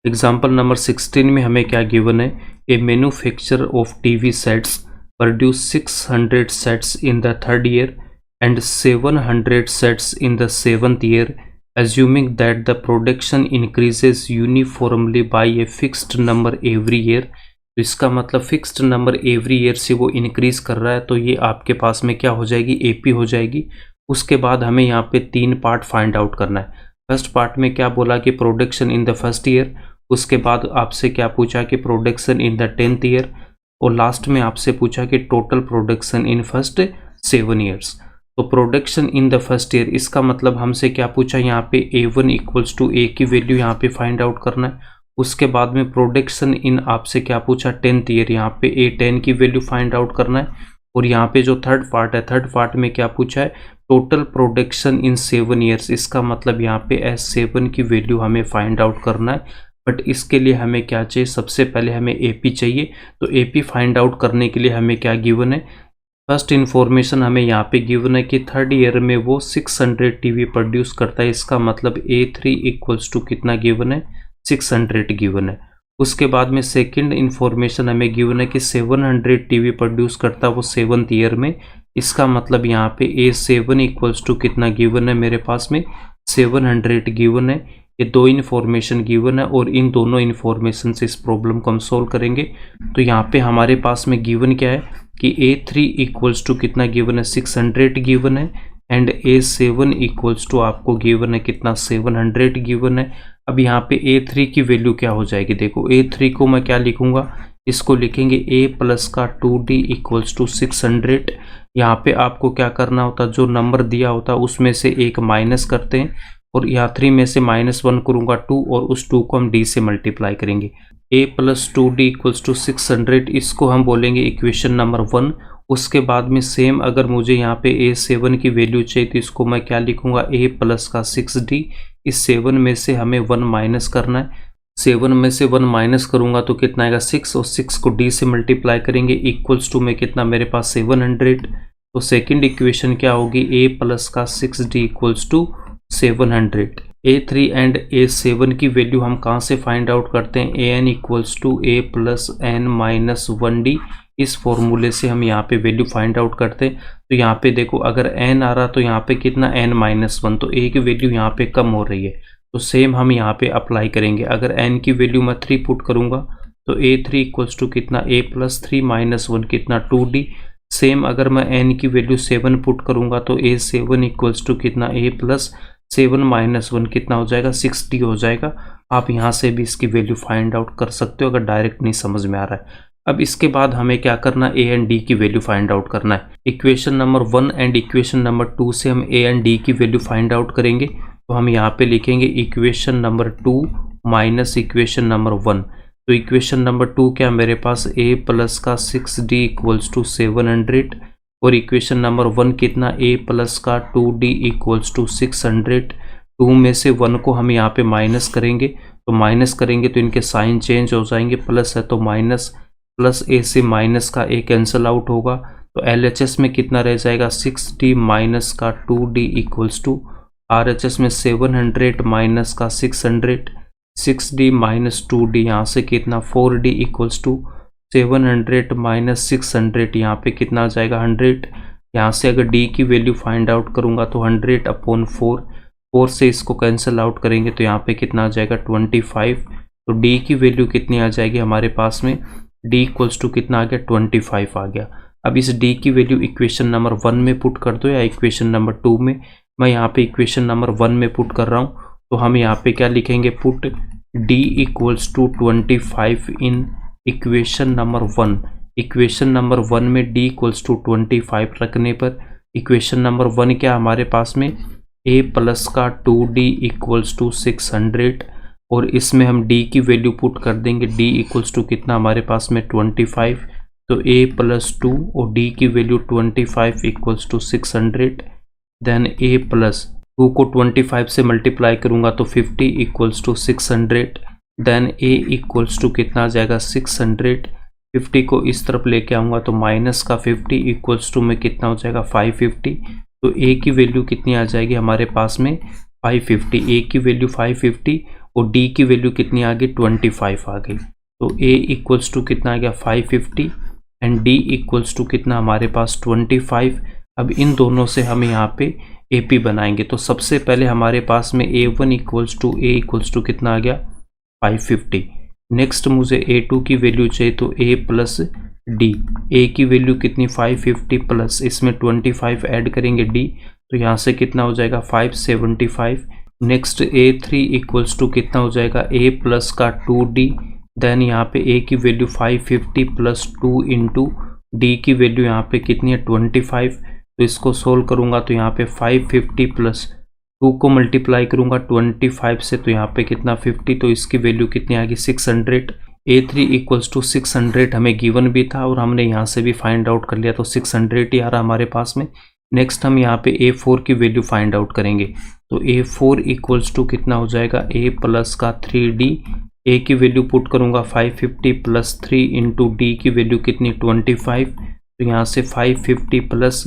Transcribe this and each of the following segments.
Example number 16 में हमें क्या गिवन है, a manufacturer of TV sets produce 600 sets in the third year and 700 sets in the seventh year, assuming that the production increases uniformly by a fixed number every year। तो इसका मतलब fixed number every year से वो increase कर रहा है, तो ये आपके पास में क्या हो जाएगी, एपी हो जाएगी। उसके बाद हमें यहाँ पे 3 पार्ट फाइंड आउट करना है। फर्स्ट पार्ट में क्या बोला कि production in the first year, उसके बाद आपसे क्या पूछा कि production in the 10th year, और लास्ट में आपसे पूछा कि total production in first 7 years. तो production in the first year, इसका मतलब हमसे क्या पूछा, यहाँ पे A1 इक्वल्स टू ए की वैल्यू यहाँ पे फाइंड आउट करना है। उसके बाद में प्रोडक्शन इन आपसे क्या पूछा 10th ईयर, यहाँ पे A10 की वैल्यू फाइंड आउट करना है। और यहाँ पे जो थर्ड पार्ट है, थर्ड पार्ट में क्या पूछा है, टोटल प्रोडक्शन इन 7 ईयर्स, इसका मतलब यहाँ पे S7 की वैल्यू हमें फाइंड आउट करना है। बट इसके लिए हमें क्या चाहिए, सबसे पहले हमें AP चाहिए। तो AP फाइंड आउट करने के लिए हमें क्या गिवन है, फर्स्ट इन्फॉर्मेशन हमें यहाँ पे गिवन है कि थर्ड ईयर में वो 600 टीवी प्रोड्यूस करता है, इसका मतलब A3 इक्वल्स टू कितना गिवन है, 600 गिवन है। उसके बाद में सेकंड इन्फॉर्मेशन हमें गिवन है कि 700 टीवी प्रोड्यूस करता है वो 7th ईयर में, इसका मतलब यहाँ पे A7 इक्वल्स टू कितना गिवन है, मेरे पास में 700 गिवन है। ये 2 इन्फॉर्मेशन गिवन है और इन दोनों इन्फॉर्मेशन से इस प्रॉब्लम को हम सोल्व करेंगे। तो यहाँ पे हमारे पास में गिवन क्या है कि A3 इक्वल्स टू कितना गिवन है, 600 गिवन है, एंड A7 इक्वल्स टू आपको गिवन है कितना, 700 गिवन है। अब यहाँ पे A3 की वैल्यू क्या हो जाएगी, देखो A3 को मैं क्या लिखूंगा, इसको लिखेंगे A प्लस का 2D इक्वल्स टू 600। यहाँ पे आपको क्या करना होता है, जो नंबर दिया होता है उसमें से एक माइनस करते हैं, और यहाँ 3 में से -1 करूँगा 2, और उस 2 को हम D से मल्टीप्लाई करेंगे। A plus 2D equals to 600, इसको हम बोलेंगे इक्वेशन नंबर 1। उसके बाद में सेम अगर मुझे यहाँ पे A7 की वैल्यू चाहिए तो इसको मैं क्या लिखूँगा, A प्लस का 6D। इस 7 में से हमें 1 माइनस करना है, 7 में से 1 माइनस करूँगा तो कितना आएगा 6, और 6 को D से मल्टीप्लाई करेंगे, इक्वल्स टू में कितना मेरे पास 700। तो सेकेंड इक्वेशन क्या होगी, A प्लस का 6D equals to 700। A3 and A7 की वैल्यू हम कहाँ से फाइंड आउट करते हैं, AN equals to A plus N minus 1D। इस फॉर्मूले से हम यहाँ पे वैल्यू फाइंड आउट करते हैं। तो यहाँ पे देखो अगर N आ रहा तो यहाँ पे कितना N माइनस 1, तो A की वैल्यू यहाँ पे कम हो रही है। तो सेम हम यहाँ पे अप्लाई करेंगे, अगर N की वैल्यू मैं 3 पुट करूँगा तो A3 इक्वल्स टू कितना, A प्लस 3 माइनस 1 कितना 2D। सेम अगर मैं N की वैल्यू 7 पुट करूँगा तो A7 इक्वल्स टू कितना, A प्लस 7 माइनस 1 कितना हो जाएगा, 6D हो जाएगा। आप यहाँ से भी इसकी वैल्यू फाइंड आउट कर सकते हो अगर डायरेक्ट नहीं समझ में आ रहा है। अब इसके बाद हमें क्या करना है, A एंड D की वैल्यू फाइंड आउट करना है। Equation number 1 and equation number 2 से हम A एंड D की वैल्यू फाइंड आउट करेंगे। तो हम यहाँ पे लिखेंगे equation number 2 minus equation number 1। तो इक्वेशन नंबर 2 क्या, मेरे पास A प्लस का 6D इक्वल्स टू 700, और इक्वेशन नंबर 1 कितना, A प्लस का 2D इक्वल्स टू 600। 2 में से 1 को हम यहाँ पे माइनस करेंगे, तो माइनस करेंगे तो इनके साइन चेंज हो जाएंगे, प्लस है तो माइनस, प्लस A से माइनस का A कैंसिल आउट होगा, तो LHS में कितना रह जाएगा, 6D माइनस का 2D इक्वल्स टू RHS में 700 माइनस का 600, 6D माइनस 2D यहाँ से कितना 4D इक्वल्स टू 700 माइनस 600, यहाँ पे कितना आ जाएगा 100। यहाँ से अगर D की वैल्यू फाइंड आउट करूँगा तो 100/4, 4 से इसको कैंसिल आउट करेंगे तो यहाँ पे कितना आ जाएगा 25। तो D की वैल्यू कितनी आ जाएगी हमारे पास में, D इक्वल्स टू कितना आ गया 25 आ गया। अब इस D की वैल्यू इक्वेशन नंबर 1 में पुट कर दो या इक्वेशन नंबर 2 में, मैं यहाँ पे इक्वेशन नंबर 1 में पुट कर रहा हूँ। तो हम यहाँ पे क्या लिखेंगे, put D equals to 25 in equation number 1। Equation number 1 में D इक्वल्स टू 25 रखने पर इक्वेशन नंबर 1 क्या हमारे पास में, A प्लस का 2D इक्वल्स टू 600, और इसमें हम D की वैल्यू पुट कर देंगे, D इक्वल्स टू कितना हमारे पास में 25। तो A प्लस 2 और D की value 25 equals to 600, then A plus 2 को 25 से मल्टीप्लाई करूँगा तो 50 equals to 600, then A equals to कितना आ जाएगा 600। 50 को इस तरफ लेके आऊँगा तो माइनस का 50 इक्वल्स टू में कितना हो जाएगा 550। तो A की वैल्यू कितनी आ जाएगी हमारे पास में 550, A की वैल्यू 550, और डी की वैल्यू कितनी आ गई 25 आ गई। तो ए इक्वल्स टू कितना आ गया 550 एंड डी इक्वल्स टू कितना हमारे पास 25। अब इन दोनों से हम यहाँ पे ए पी बनाएंगे। तो सबसे पहले हमारे पास में A1 इक्वल्स टू कितना आ गया 550। नेक्स्ट मुझे A2 की वैल्यू चाहिए, तो A प्लस डी, ए की वैल्यू कितनी 550 प्लस इसमें 25 ऐड करेंगे डी, तो यहाँ से कितना हो जाएगा 575। नेक्स्ट A3 इक्वल्स टू कितना हो जाएगा A प्लस का 2D, देन यहाँ पे A की वैल्यू 550 प्लस 2 इंटू डी की वैल्यू यहाँ पे कितनी है 25। तो इसको सोल्व करूँगा तो यहाँ पे 550 प्लस 2 को मल्टीप्लाई करूँगा 25 से, तो यहाँ पे कितना 50, तो इसकी वैल्यू कितनी आ गई 600। A3 इक्वल्स टू 600 हमें गिवन भी था और हमने यहाँ से भी फाइंड आउट कर लिया, तो 600 ही आ रहा हमारे पास में। नेक्स्ट हम यहाँ पे A4 की वैल्यू फाइंड आउट करेंगे, तो A4 इक्वल्स टू कितना हो जाएगा A प्लस का 3D, A की वैल्यू पुट करूँगा 550 प्लस 3 इंटू डी की वैल्यू कितनी 25। तो यहाँ से 550 प्लस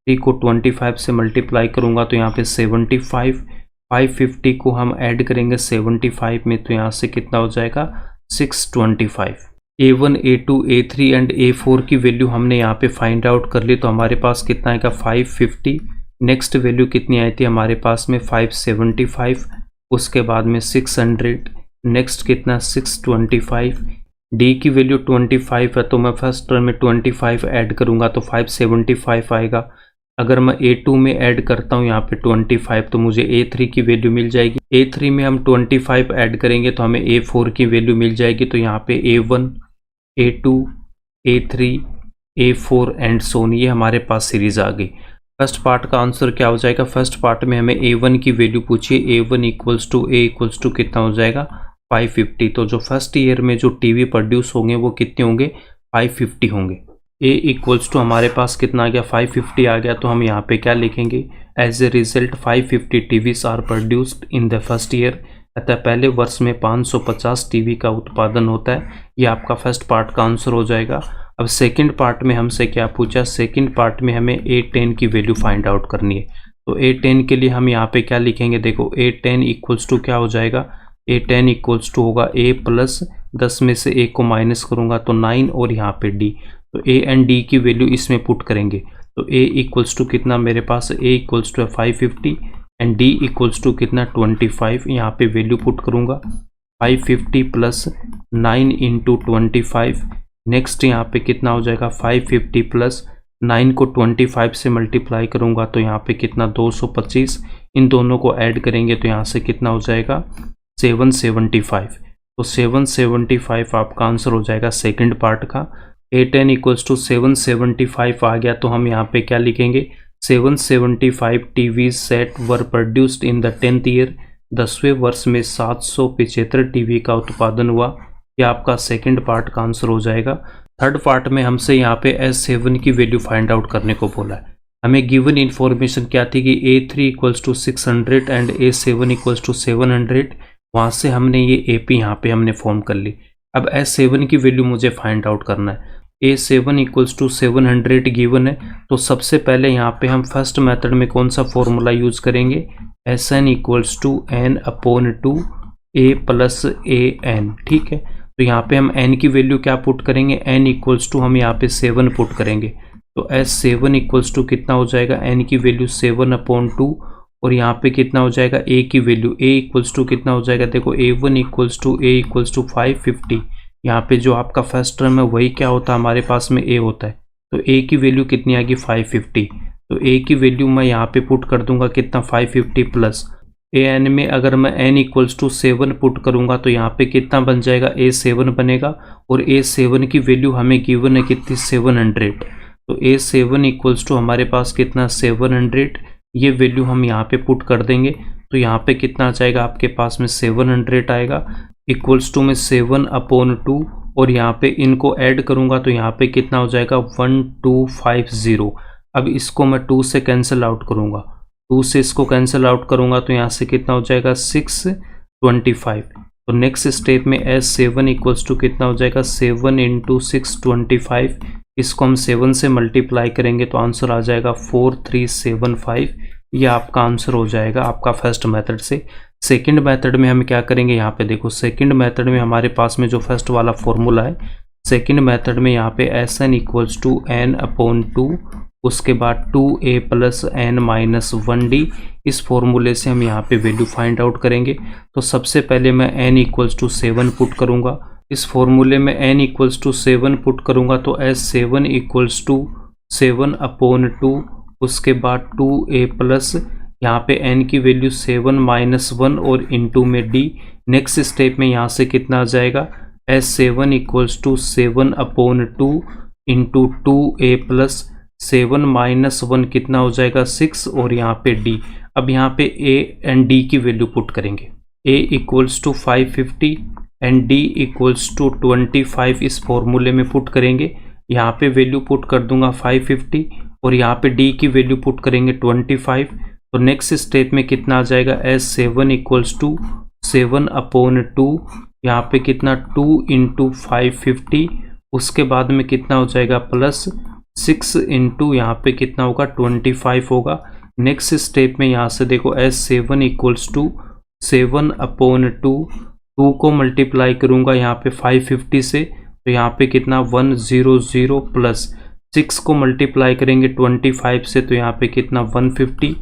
3 को 25 से मल्टीप्लाई करूँगा तो यहाँ पे 75। 550 को हम ऐड करेंगे 75 में, तो यहाँ से कितना हो जाएगा 625। A1, A2, A3 and A4 की वैल्यू हमने यहाँ पे फाइंड आउट कर ली, तो हमारे पास कितना आएगा 550। नेक्स्ट वैल्यू कितनी आई थी हमारे पास में 575, उसके बाद में 600, नेक्स्ट कितना 625। डी की वैल्यू 25 है, तो मैं फर्स्ट टर्म में 25 ऐड करूँगा तो 575 आएगा। अगर मैं A2 में ऐड करता हूँ यहाँ पे 25, तो मुझे A3 की वैल्यू मिल जाएगी। A3 में हम 25 ऐड करेंगे तो हमें A4 की वैल्यू मिल जाएगी। तो यहाँ पे A1, A2, A3, A4 and सोन, ये हमारे पास सीरीज आ गई। फर्स्ट पार्ट का आंसर क्या हो जाएगा, फर्स्ट पार्ट में हमें A1 की वैल्यू पूछिए, A1 इक्वल्स टू कितना हो जाएगा 550। तो जो फर्स्ट ईयर में जो टीवी प्रोड्यूस होंगे वो कितने होंगे 550 होंगे। A इक्वल्स टू हमारे पास कितना आ गया 550 आ गया, तो हम यहाँ पे क्या लिखेंगे, as a result 550 TVs are produced in the first year, अतः पहले वर्ष में 550 टीवी का उत्पादन होता है। ये आपका फर्स्ट पार्ट का आंसर हो जाएगा। अब सेकंड पार्ट में हमसे क्या पूछा, सेकंड पार्ट में हमें A10 की वैल्यू फाइंड आउट करनी है। तो A10 के लिए हम यहाँ पे क्या लिखेंगे, देखो A10 इक्वल्स टू क्या हो जाएगा, A10 इक्वल्स टू होगा A प्लस 10 में से A को माइनस करूँगा तो 9 और यहाँ पे D, तो A एंड D की वैल्यू इसमें पुट करेंगे। तो A इक्वल्स टू कितना मेरे पास, A equals to 550 and D equals to कितना 25। यहाँ पे वैल्यू पुट करूँगा 550 प्लस 9 इंटू 25। नेक्स्ट यहाँ पे कितना हो जाएगा 550 प्लस 9 को 25 से मल्टीप्लाई करूँगा तो यहाँ पे कितना 225। इन दोनों को ऐड करेंगे तो यहाँ से कितना हो जाएगा 775। तो 775 आपका आंसर हो जाएगा सेकंड पार्ट का। A10 इक्वल्स टू 775 आ गया, तो हम यहाँ पे क्या लिखेंगे, 775 TV set were produced in the 10th year, 10वें वर्ष में 775 टीवी का उत्पादन हुआ। यह आपका सेकंड पार्ट का आंसर हो जाएगा। थर्ड पार्ट में हमसे यहाँ पे S7 की वैल्यू फाइंड आउट करने को बोला है। हमें गिवन इन्फॉर्मेशन क्या थी कि A3 equals to 600 and A7 equals to 700, वहाँ से हमने ये AP यहाँ पे हमने फॉर्म कर ली। अब S7 की वैल्यू मुझे फाइंड आउट करना है। A7 इक्वल्स टू 700 गिवन है, तो सबसे पहले यहाँ पे हम फर्स्ट मेथड में कौन सा फॉर्मूला यूज करेंगे, Sn equals to n upon 2 A plus AN, ठीक है। तो यहाँ पे हम n की वैल्यू क्या पुट करेंगे, n इक्वल्स टू हम यहाँ पे 7 पुट करेंगे, तो S7 इक्वल्स टू कितना हो जाएगा, n की वैल्यू 7 अपॉन 2 और यहाँ पे कितना हो जाएगा A की वैल्यू, A इक्वल्स टू कितना हो जाएगा, देखो A1 इक्वल्स टू 550। यहाँ पे जो आपका फर्स्ट टर्म है वही क्या होता है हमारे पास में A होता है, तो A की वैल्यू कितनी आएगी 550। तो A की वैल्यू मैं यहाँ पे पुट कर दूंगा कितना 550 प्लस AN में अगर मैं n इक्वल्स टू 7 पुट करूँगा तो यहाँ पे कितना बन जाएगा A7 बनेगा, और A7 की वैल्यू हमें गिवन है कितनी 700। तो A7 इक्वल्स टू हमारे पास कितना 700, ये वैल्यू हम यहाँ पे पुट कर देंगे तो यहाँ पे कितना आ जाएगा आपके पास में 700 आएगा, इक्वल्स टू में 7 अपॉन 2 और यहाँ पे इनको ऐड करूँगा तो यहाँ पे कितना हो जाएगा 1250। अब इसको मैं 2 से कैंसिल आउट करूँगा, 2 से इसको कैंसिल आउट करूँगा तो यहाँ से कितना हो जाएगा 625। तो नेक्स्ट स्टेप में S7 इक्वल्स टू कितना हो जाएगा 7 इंटू 625, इसको हम 7 से मल्टीप्लाई करेंगे तो आंसर आ जाएगा 4375। ये आपका आंसर हो जाएगा आपका फर्स्ट मेथड से। सेकंड मेथड में हम क्या करेंगे, यहाँ पे देखो सेकंड मेथड में हमारे पास में जो फर्स्ट वाला फॉर्मूला है, सेकंड मेथड में यहाँ पे Sn इक्वल्स टू n/2, उसके बाद 2a plus n minus 1d, इस फॉर्मूले से हम यहाँ पे वैल्यू फाइंड आउट करेंगे। तो सबसे पहले मैं n इक्वल्स टू 7 पुट करूँगा, इस फॉर्मूले में n इक्वल्स टू 7 पुट करूँगा तो S7 इक्वल्स टू 7/2, उसके बाद 2a प्लस यहाँ पे n की वैल्यू 7 माइनस 1 और इंटू में d। नेक्स्ट स्टेप में यहाँ से कितना आ जाएगा, S7 equals to 7/2 into 2a plus 7 minus 1 कितना हो जाएगा 6 और यहाँ पे d। अब यहाँ पे a एंड d की वैल्यू पुट करेंगे, a equals to 550 and d equals to 25 इस फॉर्मूले में पुट करेंगे। यहाँ पे वैल्यू पुट कर दूंगा 550 और यहाँ पे d की वैल्यू पुट करेंगे 25। तो नेक्स्ट स्टेप में कितना आ जाएगा, S7 इक्वल्स टू 7/2, यहाँ पे कितना 2 इंटू 550, उसके बाद में कितना हो जाएगा प्लस 6 इंटू यहाँ पे कितना होगा 25 होगा। नेक्स्ट स्टेप में यहाँ से देखो S7 इक्वल्स टू 7/2, 2 को मल्टीप्लाई करूँगा यहाँ पे 550 से, तो यहाँ पे कितना 100 प्लस 6 को मल्टीप्लाई करेंगे 25 से, तो यहाँ पे कितना 150।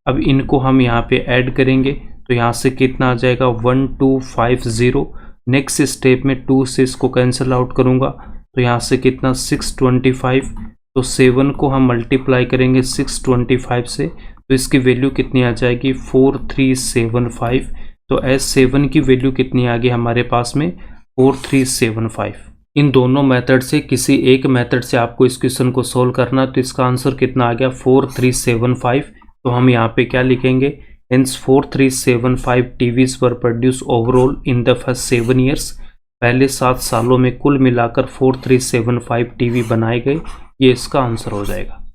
अब इनको हम यहाँ पे ऐड करेंगे तो यहाँ से कितना आ जाएगा 1250। नेक्स्ट स्टेप में 2 से इसको कैंसिल आउट करूँगा तो यहाँ से कितना 625, तो 7 को हम मल्टीप्लाई करेंगे 625 से, तो इसकी वैल्यू कितनी आ जाएगी 4375। तो S7 की वैल्यू कितनी आ गई हमारे पास में 4375। इन दोनों मेथड से किसी एक मेथड से आपको इस क्वेश्चन को सोल्व करना, तो इसका आंसर कितना आ गया 4375। तो हम यहाँ पे क्या लिखेंगे, hence 4375 TVs were produce overall in the first 7 years। पहले 7 सालों में कुल मिलाकर 4375 टीवी बनाए गए, ये इसका आंसर हो जाएगा।